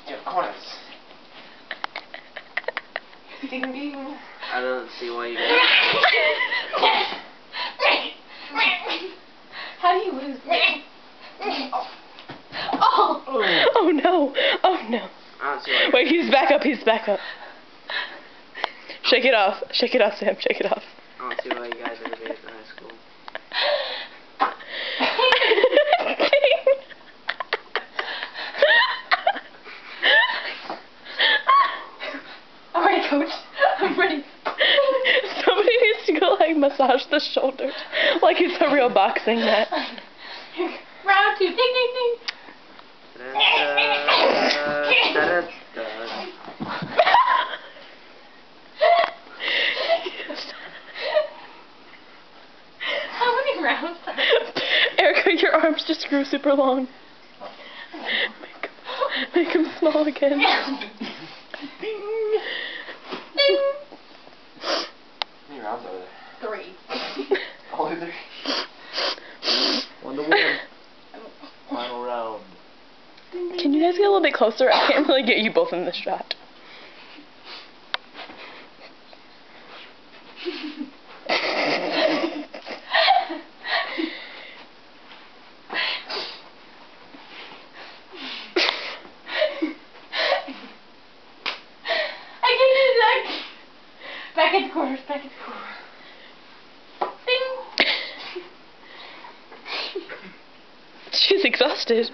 Get corners. Ding ding. I don't see why you. How do you lose? Oh. Oh no. Oh no. I don't see why. Wait, he's back up. He's back up. Shake it off. Shake it off, Sam. Shake it off. I don't see why you guys ever did it in high school. Alright, Coach. I'm ready. Somebody needs to go like massage the shoulders like it's a real boxing match. Round 2. Ding, ding, ding. How many rounds? Erica, your arms just grew super long. Make them small again. Ding. How many rounds are there? 3. Only 3. 1 to 1. Final round. Can you guys get a little bit closer? I can't really get you both in this shot. Back at the corners, back at the corners. Ding! She's exhausted.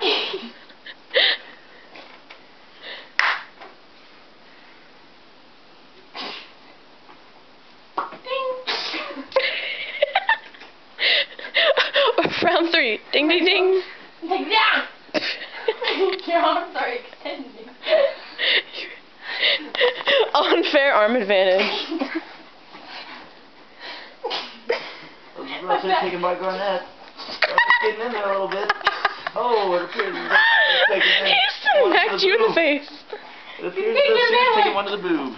Round 3. Ding, ding, ding. Like that! Your arms are extending. Unfair arm advantage. I was taken by Garnett. Garnett's getting in there a little bit. Oh, it appears he's taking in. He smacked you in the face. It appears the taking one to the boob.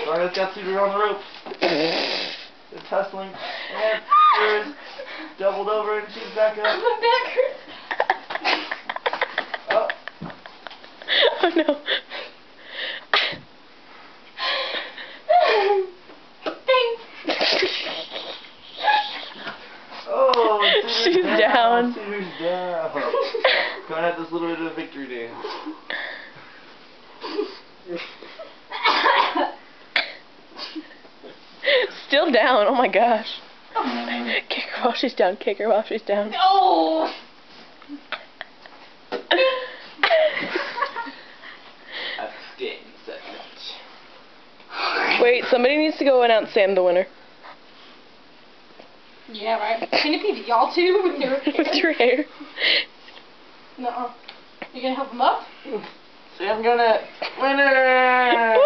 Garnett's got Suter on the ropes. It's hustling. And Suter's doubled over and she's back up. Oh. Oh no. Oh, she's down. Suter's down. Garnett this little bit of a victory dance. Still down. Oh my gosh. Kick her while she's down. Kick her while she's down. Oh! Outstanding segment. Wait, somebody needs to go announce Sam the winner. Yeah, right. Can it be y'all two with your hair? With your hair. No. You gonna help him up? Sam Garnett, winner!